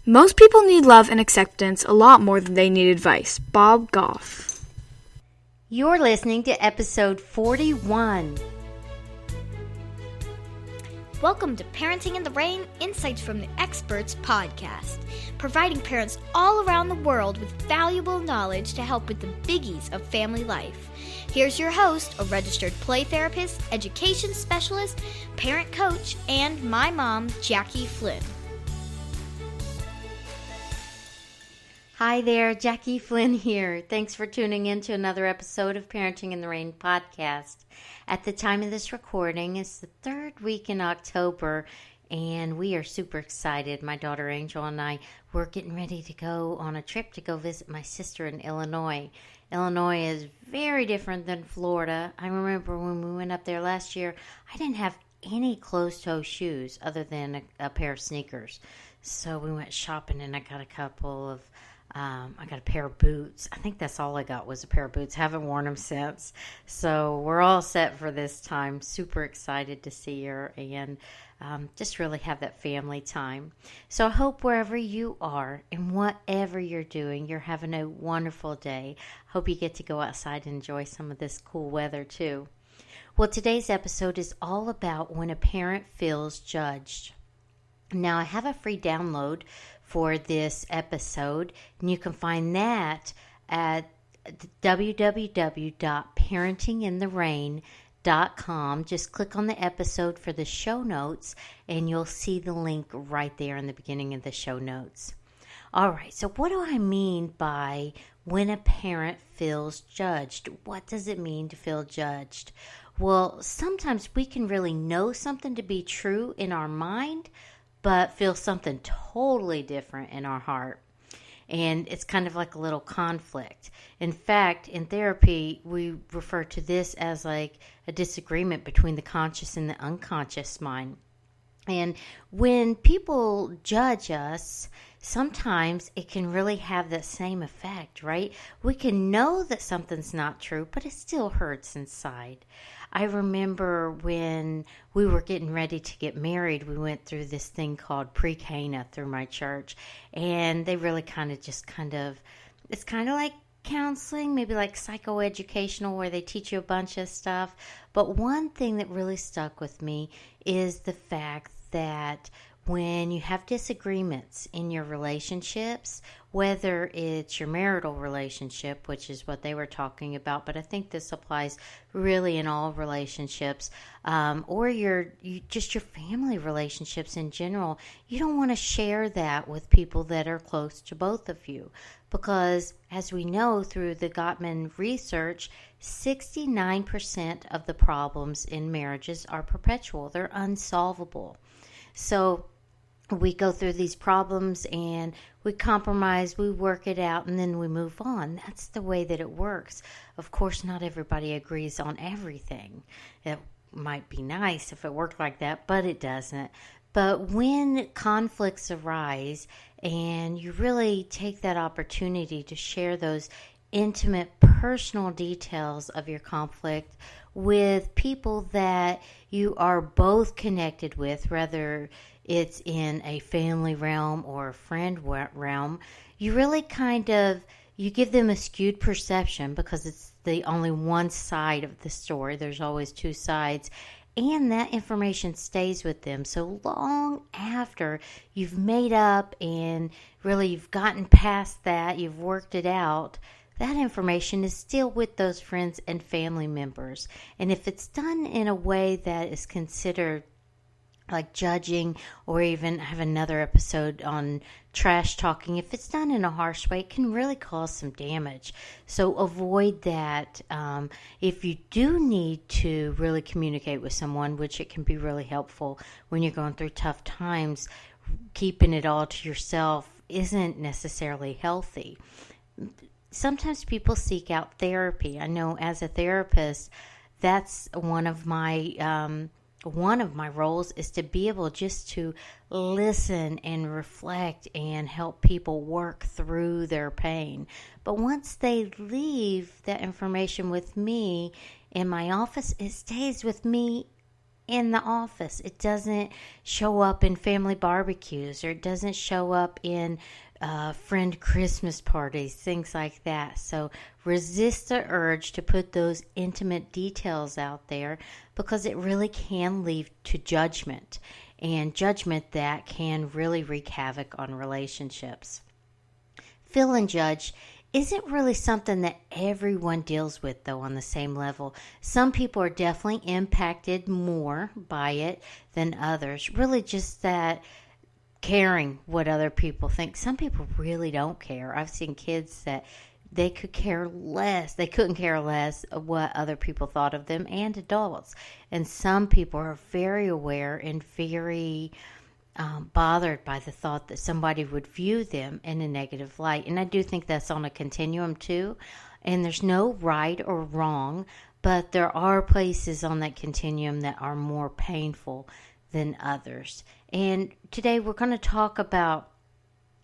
Most people need love and acceptance a lot more than they need advice. Bob Goff. You're listening to episode 41. Welcome to Parenting in the Rain, Insights from the Experts podcast, providing parents all around the world with valuable knowledge to help with the biggies of family life. Here's your host, a registered play therapist, education specialist, parent coach, and my mom, Jackie Flynn. Hi there, Jackie Flynn here. Thanks for tuning in to another episode of Parenting in the Rain podcast. At the time of this recording, it's the third week in October, and we are super excited. My daughter Angel and I, we're getting ready to go on a trip to go visit my sister in Illinois. Illinois is very different than Florida. I remember when we went up there last year, I didn't have any closed-toe shoes other than a pair of sneakers. So we went shopping, and I got I got a pair of boots. I think that's all I got was a pair of boots. Haven't worn them since. So we're all set for this time. Super excited to see her and just really have that family time. So I hope wherever you are and whatever you're doing, you're having a wonderful day. Hope you get to go outside and enjoy some of this cool weather too. Well, today's episode is all about when a parent feels judged. Now, I have a free download for this episode, and you can find that at www.parentingintherain.com. Just click on the episode for the show notes, and you'll see the link right there in the beginning of the show notes. All right, so what do I mean by when a parent feels judged? What does it mean to feel judged? Well, sometimes we can really know something to be true in our mind, but feel something totally different in our heart. And it's kind of like a little conflict. In fact, in therapy, we refer to this as like a disagreement between the conscious and the unconscious mind. And when people judge us, sometimes it can really have that same effect, right? We can know that something's not true, but it still hurts inside. I remember when we were getting ready to get married, we went through this thing called Pre-Cana through my church, and they really it's kind of like counseling, maybe like psychoeducational, where they teach you a bunch of stuff. But one thing that really stuck with me is the fact that when you have disagreements in your relationships, whether it's your marital relationship, which is what they were talking about, but I think this applies really in all relationships, or your family relationships in general, you don't want to share that with people that are close to both of you. Because as we know through the Gottman research, 69% of the problems in marriages are perpetual. They're unsolvable. So we go through these problems and we compromise, we work it out, and then we move on. That's the way that it works. Of course, not everybody agrees on everything. It might be nice if it worked like that, but it doesn't. But when conflicts arise and you really take that opportunity to share those intimate, personal details of your conflict with people that you are both connected with, whether it's in a family realm or a friend realm, you really you give them a skewed perception because it's the only one side of the story. There's always two sides. And that information stays with them. So long after you've made up and really you've gotten past that, you've worked it out, that information is still with those friends and family members. And if it's done in a way that is considered like judging, or even have another episode on trash talking, if it's done in a harsh way, it can really cause some damage. So avoid that. If you do need to really communicate with someone, which it can be really helpful when you're going through tough times, keeping it all to yourself isn't necessarily healthy. Sometimes people seek out therapy. I know as a therapist, that's one of my roles is to be able just to listen and reflect and help people work through their pain. But once they leave that information with me in my office, it stays with me in the office. It doesn't show up in family barbecues, or it doesn't show up in friend Christmas parties, things like that. So resist the urge to put those intimate details out there, because it really can lead to judgment, and judgment that can really wreak havoc on relationships. Feeling judged isn't really something that everyone deals with, though, on the same level. Some people are definitely impacted more by it than others. Really just that caring what other people think. Some people really don't care. I've seen kids that they couldn't care less of what other people thought of them, and adults. And some people are very aware and very bothered by the thought that somebody would view them in a negative light. And I do think that's on a continuum too. And there's no right or wrong, but there are places on that continuum that are more painful than others. And today we're going to talk about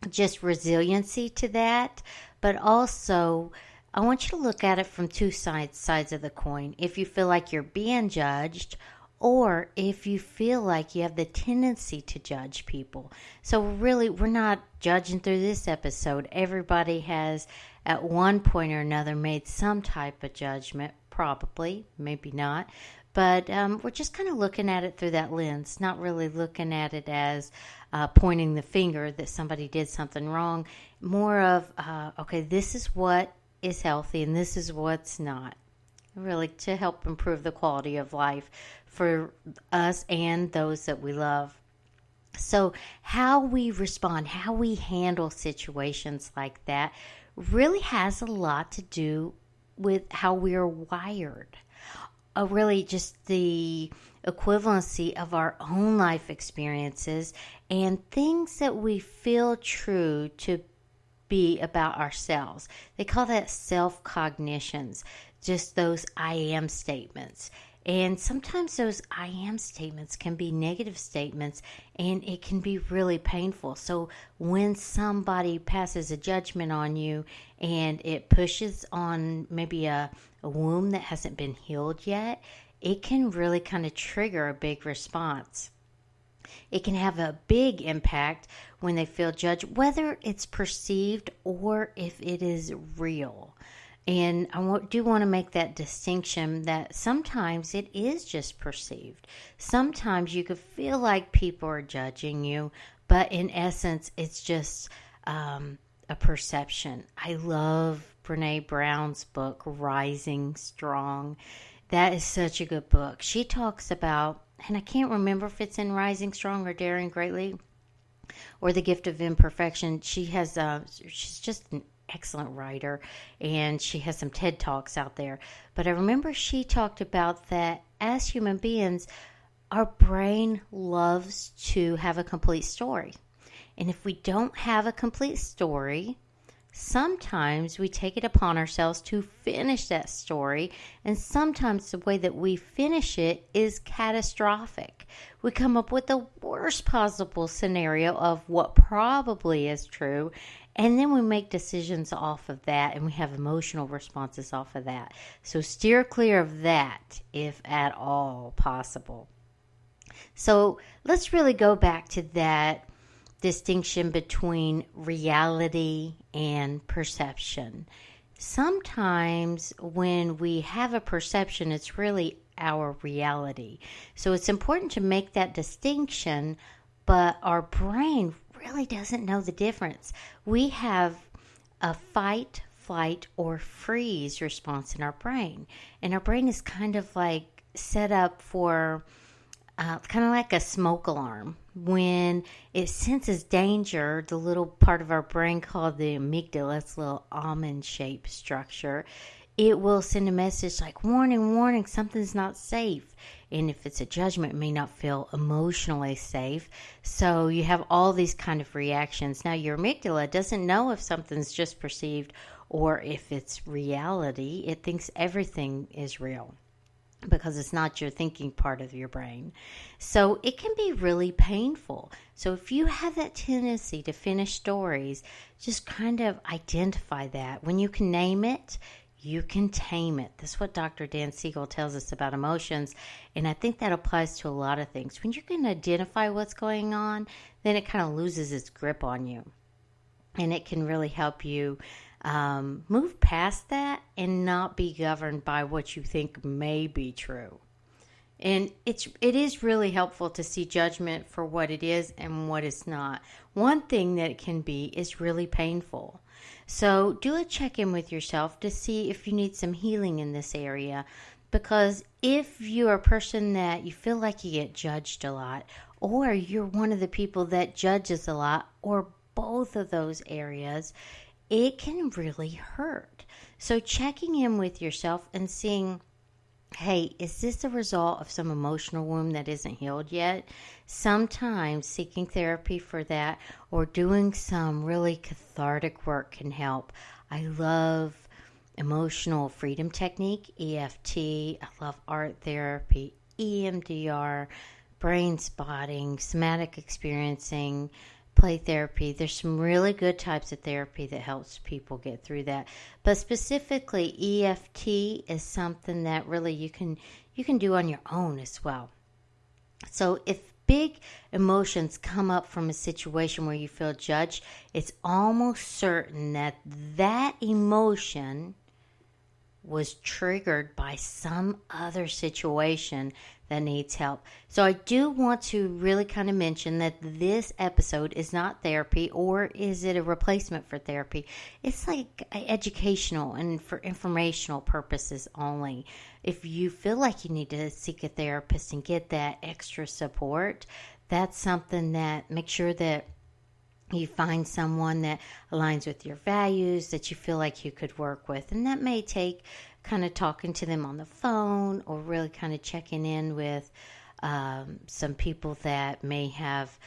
just resiliency to that, but also I want you to look at it from two sides of the coin. If you feel like you're being judged, or if you feel like you have the tendency to judge people. So really, we're not judging through this episode. Everybody has, at one point or another, made some type of judgment, probably, maybe not. But we're just kind of looking at it through that lens, not really looking at it as pointing the finger that somebody did something wrong. More of, okay, this is what is healthy and this is what's not. Really to help improve the quality of life for us and those that we love. So how we respond, how we handle situations like that really has a lot to do with how we are wired. Really just the equivalency of our own life experiences and things that we feel true to be about ourselves. They call that self-cognitions, just those I am statements. And sometimes those I am statements can be negative statements, and it can be really painful. So when somebody passes a judgment on you and it pushes on maybe a wound that hasn't been healed yet, it can really kind of trigger a big response. It can have a big impact when they feel judged, whether it's perceived or if it is real. And I do want to make that distinction that sometimes it is just perceived. Sometimes you could feel like people are judging you, but in essence, it's just a perception. I love Brene Brown's book, Rising Strong. That is such a good book. She talks about, and I can't remember if it's in Rising Strong or Daring Greatly or The Gift of Imperfection. She's just an excellent writer, and she has some TED Talks out there. But I remember she talked about that as human beings, our brain loves to have a complete story. And if we don't have a complete story, sometimes we take it upon ourselves to finish that story, and sometimes the way that we finish it is catastrophic. We come up with the worst possible scenario of what probably is true, and then we make decisions off of that, and we have emotional responses off of that. So steer clear of that if at all possible. So let's really go back to that distinction between reality and perception. Sometimes when we have a perception, it's really our reality. So it's important to make that distinction, but our brain really doesn't know the difference. We have a fight, flight, or freeze response in our brain. And our brain is kind of like set up for kind of like a smoke alarm. When it senses danger, the little part of our brain called the amygdala, this little almond-shaped structure, it will send a message like, warning, warning, something's not safe. And if it's a judgment, it may not feel emotionally safe. So you have all these kind of reactions. Now, your amygdala doesn't know if something's just perceived or if it's reality. It thinks everything is real, because it's not your thinking part of your brain. So it can be really painful. So if you have that tendency to finish stories, just kind of identify that. When you can name it, you can tame it. That's what Dr. Dan Siegel tells us about emotions, and I think that applies to a lot of things. When you can identify what's going on, then it kind of loses its grip on you, and it can really help you move past that and not be governed by what you think may be true. And it is really helpful to see judgment for what it is and what it's not. One thing that it can be is really painful. So do a check-in with yourself to see if you need some healing in this area. Because if you're a person that you feel like you get judged a lot, or you're one of the people that judges a lot, or both of those areas, it can really hurt. So checking in with yourself and seeing, hey, is this a result of some emotional wound that isn't healed yet? Sometimes seeking therapy for that or doing some really cathartic work can help. I love emotional freedom technique, EFT. I love art therapy, EMDR, brain spotting, somatic experiencing, play therapy. There's some really good types of therapy that helps people get through that. But specifically, EFT is something that really you can do on your own as well. So if big emotions come up from a situation where you feel judged, it's almost certain that that emotion was triggered by some other situation that needs help. So I do want to really kind of mention that this episode is not therapy, or is it a replacement for therapy. It's like educational and for informational purposes only. If you feel like you need to seek a therapist and get that extra support, that's something that make sure that you find someone that aligns with your values, that you feel like you could work with. And that may take kind of talking to them on the phone, or really kind of checking in with some people that may have,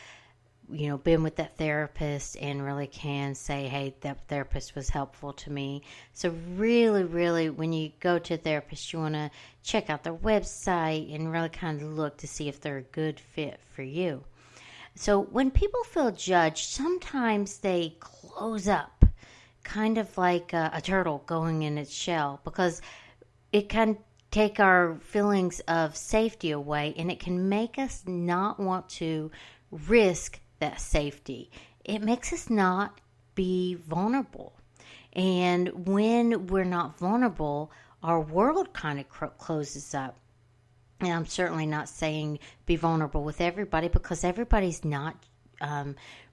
been with that therapist and really can say, hey, that therapist was helpful to me. So really, really, when you go to a therapist, you want to check out their website and really kind of look to see if they're a good fit for you. So when people feel judged, sometimes they close up, kind of like a turtle going in its shell, because it can take our feelings of safety away, and it can make us not want to risk that safety. It makes us not be vulnerable. And when we're not vulnerable, our world kind of closes up. And I'm certainly not saying be vulnerable with everybody, because everybody's not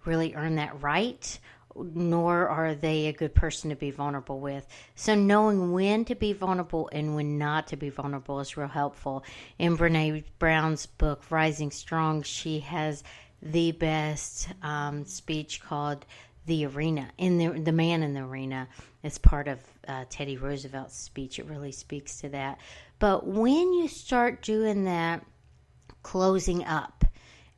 really earned that right, nor are they a good person to be vulnerable with. So knowing when to be vulnerable and when not to be vulnerable is real helpful. In Brene Brown's book, Rising Strong, she has the best speech called The Arena. In the Man in the Arena is part of Teddy Roosevelt's speech. It really speaks to that. But when you start doing that, closing up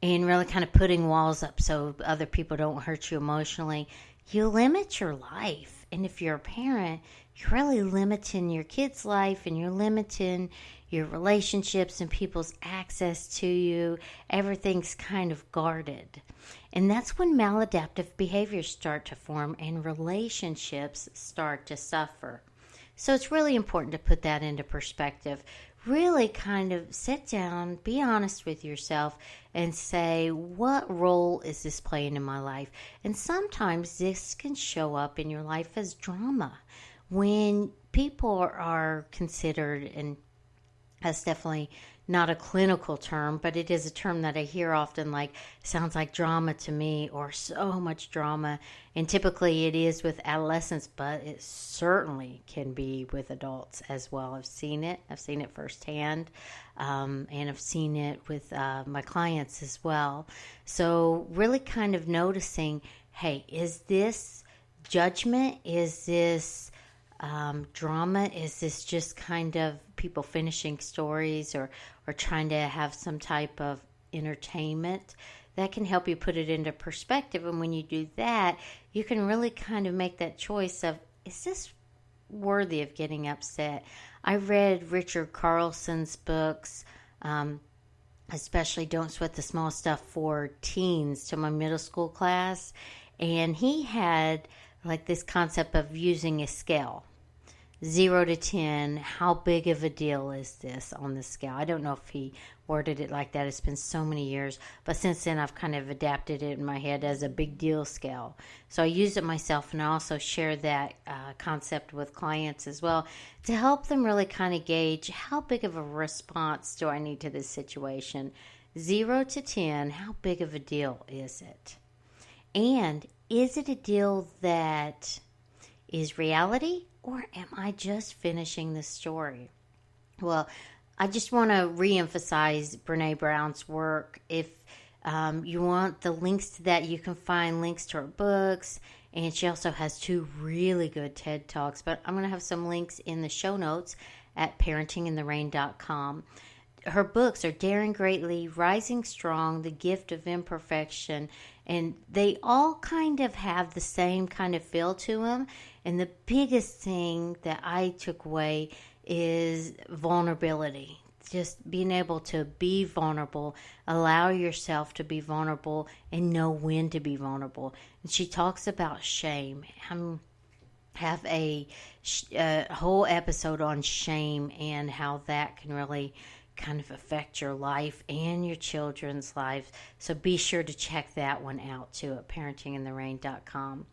and really kind of putting walls up so other people don't hurt you emotionally, you limit your life. And if you're a parent, you're really limiting your kid's life, and you're limiting your relationships and people's access to you. Everything's kind of guarded. And that's when maladaptive behaviors start to form and relationships start to suffer. So it's really important to put that into perspective. Really kind of sit down, be honest with yourself, and say, what role is this playing in my life? And sometimes this can show up in your life as drama. When people are considered, and that's definitely not a clinical term, but it is a term that I hear often, like, sounds like drama to me, or so much drama. And typically it is with adolescents, but it certainly can be with adults as well. I've seen it firsthand, and I've seen it with my clients as well. So really kind of noticing, hey, is this judgment? Is this drama? Is this just kind of people finishing stories or trying to have some type of entertainment? That can help you put it into perspective. And when you do that, you can really kind of make that choice of, is this worthy of getting upset? I read Richard Carlson's books, especially Don't Sweat the Small Stuff for teens, to my middle school class. And he had like this concept of using a scale. 0 to 10, how big of a deal is this on the scale? I don't know if he worded it like that. It's been so many years. But since then, I've kind of adapted it in my head as a big deal scale. So I use it myself, and I also share that concept with clients as well to help them really kind of gauge how big of a response do I need to this situation. 0 to 10, how big of a deal is it? And is it a deal that is reality, or am I just finishing the story? Well, I just want to reemphasize Brene Brown's work. If you want the links to that, you can find links to her books, and she also has 2 really good TED Talks, but I'm going to have some links in the show notes at parentingintherain.com. Her books are Daring Greatly, Rising Strong, The Gift of Imperfection, and they all kind of have the same kind of feel to them. And the biggest thing that I took away is vulnerability. Just being able to be vulnerable, allow yourself to be vulnerable, and know when to be vulnerable. And she talks about shame. I have a whole episode on shame and how that can really kind of affect your life and your children's lives. So be sure to check that one out too at parentingintherain.com.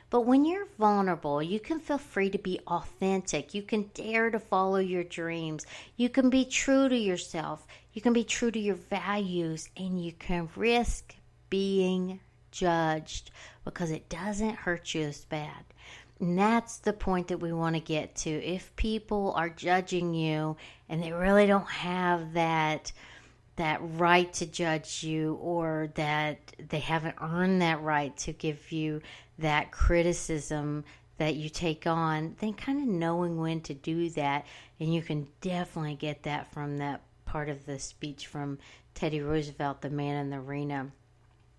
But when you're vulnerable, you can feel free to be authentic. You can dare to follow your dreams. You can be true to yourself. You can be true to your values, and you can risk being judged because it doesn't hurt you as bad. And that's the point that we want to get to. If people are judging you and they really don't have that right to judge you, or that they haven't earned that right to give you that criticism that you take on, then kind of knowing when to do that. And you can definitely get that from that part of the speech from Teddy Roosevelt, The Man in the Arena,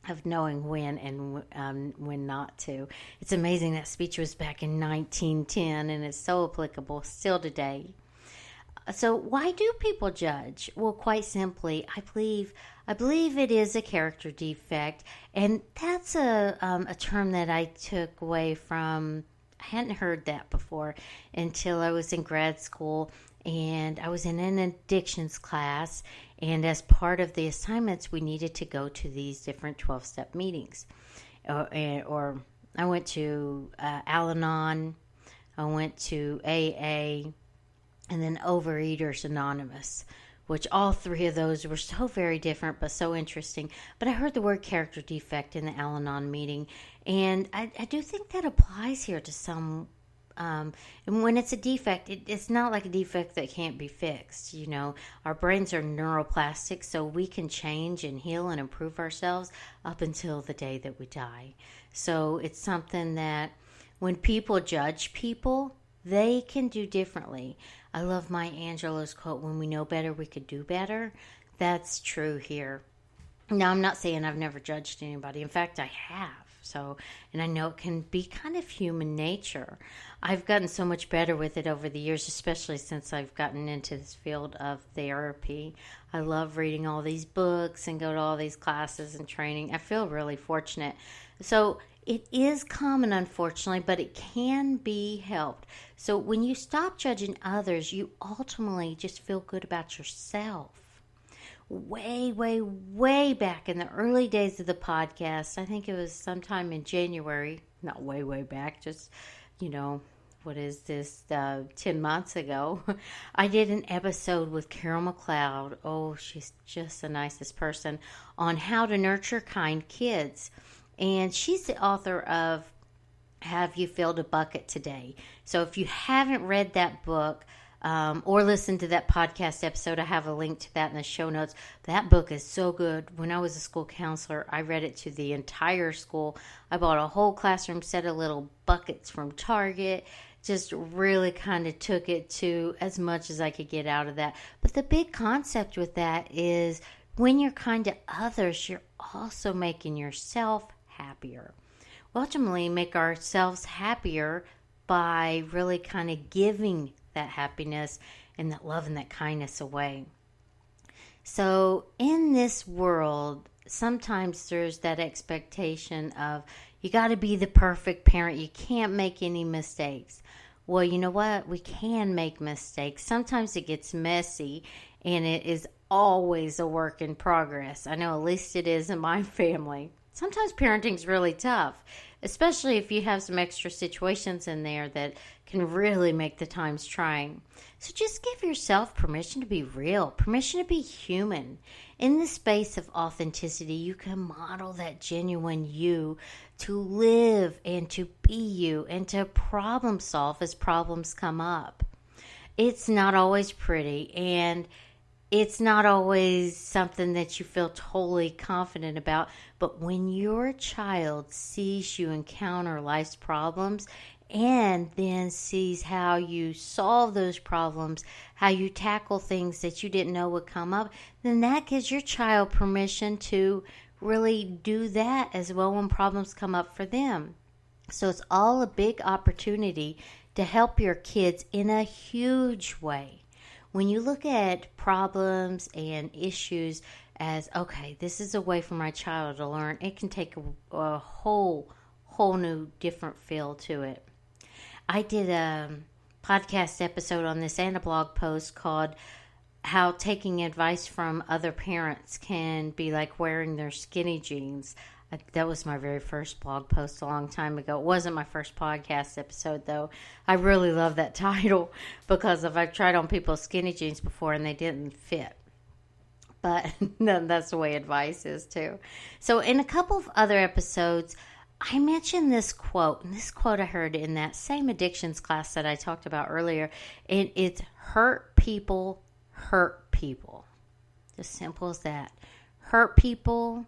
of knowing when and when not to. It's amazing that speech was back in 1910, and it's so applicable still today. So why do people judge? Well, quite simply, I believe it is a character defect, and that's a term that I took away from. I hadn't heard that before until I was in grad school, and I was in an addictions class, and as part of the assignments, we needed to go to these different 12-step meetings. Or I went to Al-Anon, I went to AA, and then Overeaters Anonymous, which all 3 of those were so very different but so interesting. But I heard the word character defect in the Al-Anon meeting, and I do think that applies here to some. And when it's a defect, it's not like a defect that can't be fixed. You know, our brains are neuroplastic, so we can change and heal and improve ourselves up until the day that we die. So it's something that when people judge people, they can do differently. I love Maya Angelou's quote, when we know better, we could do better. That's true here. Now, I'm not saying I've never judged anybody. In fact, I have. So, and I know it can be kind of human nature. I've gotten so much better with it over the years, especially since I've gotten into this field of therapy. I love reading all these books and go to all these classes and training. I feel really fortunate. So it is common, unfortunately, but it can be helped. So when you stop judging others, you ultimately just feel good about yourself. Way, way, way back in the early days of the podcast, I think it was sometime in January, not way, way back, just, what is this, 10 months ago, I did an episode with Carol McLeod. Oh, she's just the nicest person, on how to nurture kind kids. And she's the author of Have You Filled a Bucket Today? So if you haven't read that book, or listen to that podcast episode, I have a link to that in the show notes. That book is so good. When I was a school counselor, I read it to the entire school. I bought a whole classroom set of little buckets from Target. Just really kind of took it to as much as I could get out of that. But the big concept with that is when you're kind to others, you're also making yourself happier. We ultimately make ourselves happier by really kind of giving that happiness and that love and that kindness away. So in this world, sometimes there's that expectation of you got to be the perfect parent. You can't make any mistakes. Well, you know what? We can make mistakes. Sometimes it gets messy, and it is always a work in progress. I know at least it is in my family. Sometimes parenting's really tough, especially if you have some extra situations in there that can really make the times trying. So just give yourself permission to be real, permission to be human. In the space of authenticity, you can model that genuine you, to live and to be you, and to problem solve as problems come up. It's not always pretty, and it's not always something that you feel totally confident about, but when your child sees you encounter life's problems and then sees how you solve those problems, how you tackle things that you didn't know would come up, then that gives your child permission to really do that as well when problems come up for them. So it's all a big opportunity to help your kids in a huge way. When you look at problems and issues as, okay, this is a way for my child to learn, it can take a whole new different feel to it. I did a podcast episode on this and a blog post called How Taking Advice from Other Parents Can Be Like Wearing Their Skinny Jeans. That was my very first blog post a long time ago. It wasn't my first podcast episode, though. I really love that title because I've tried on people's skinny jeans before and they didn't fit. But that's the way advice is, too. So in a couple of other episodes, I mentioned this quote, and this quote I heard in that same addictions class that I talked about earlier. It's hurt people, hurt people. As simple as that. Hurt people,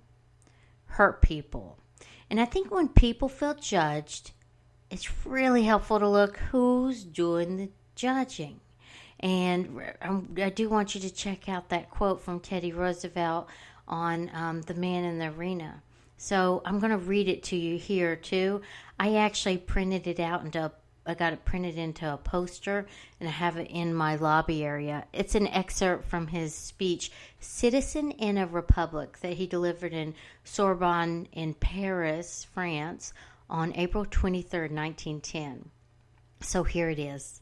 hurt people. And I think when people feel judged, it's really helpful to look who's doing the judging. And I do want you to check out that quote from Teddy Roosevelt on The Man in the Arena. So I'm going to read it to you here too. I actually printed it out I got it printed into a poster, and I have it in my lobby area. It's an excerpt from his speech, Citizen in a Republic, that he delivered in Sorbonne in Paris, France, on April 23rd, 1910. So here it is.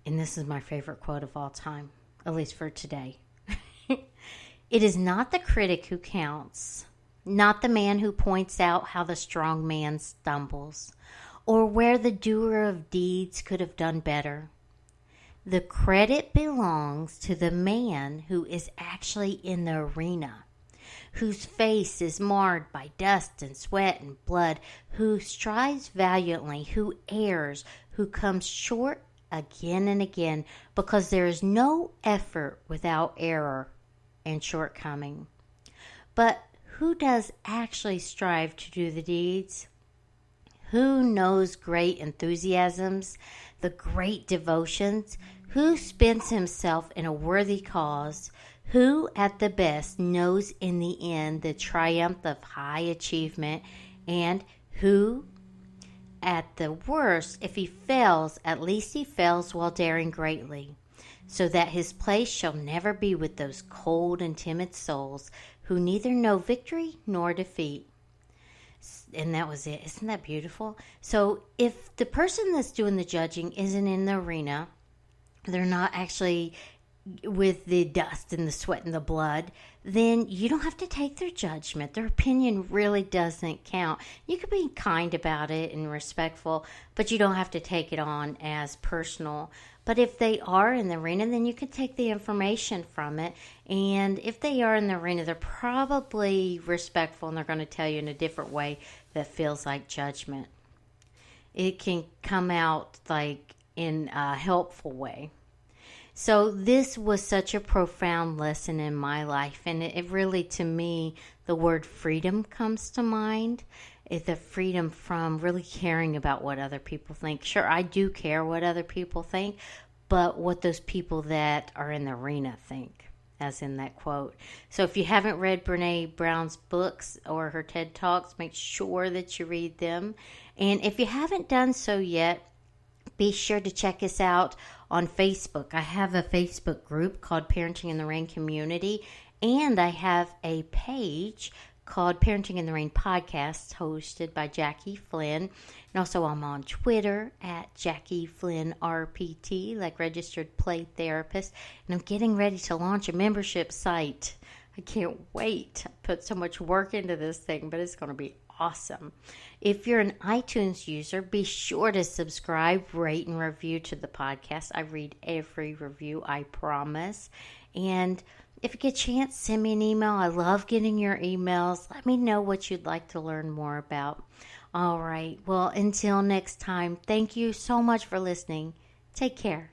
And this is my favorite quote of all time, at least for today. It is not the critic who counts, not the man who points out how the strong man stumbles, or where the doer of deeds could have done better. The credit belongs to the man who is actually in the arena, whose face is marred by dust and sweat and blood, who strives valiantly, who errs, who comes short again and again, because there is no effort without error and shortcoming. But who does actually strive to do the deeds? Who knows great enthusiasms, the great devotions? Who spends himself in a worthy cause? Who at the best knows in the end the triumph of high achievement? And who at the worst, if he fails, at least he fails while daring greatly, so that his place shall never be with those cold and timid souls who neither know victory nor defeat. And that was it. Isn't that beautiful? So if the person that's doing the judging isn't in the arena, they're not actually with the dust and the sweat and the blood, then you don't have to take their judgment. Their opinion really doesn't count. You can be kind about it and respectful, but you don't have to take it on as personal. But if they are in the arena, then you can take the information from it. And if they are in the arena, they're probably respectful and they're going to tell you in a different way that feels like judgment. It can come out like in a helpful way. So this was such a profound lesson in my life. And it really, to me, the word freedom comes to mind. It's the freedom from really caring about what other people think. Sure, I do care what other people think, but what those people that are in the arena think, as in that quote. So if you haven't read Brene Brown's books or her TED Talks, make sure that you read them. And if you haven't done so yet, be sure to check us out on Facebook. I have a Facebook group called Parenting in the Rain Community, and I have a page called Parenting in the Rain Podcast, hosted by Jackie Flynn. And also I'm on Twitter at Jackie Flynn RPT, like Registered Play Therapist. And I'm getting ready to launch a membership site. I can't wait. I put so much work into this thing, but it's going to be awesome. If you're an iTunes user, be sure to subscribe, rate, and review to the podcast. I read every review, I promise. And if you get a chance, send me an email. I love getting your emails. Let me know what you'd like to learn more about. All right. Well, until next time, thank you so much for listening. Take care.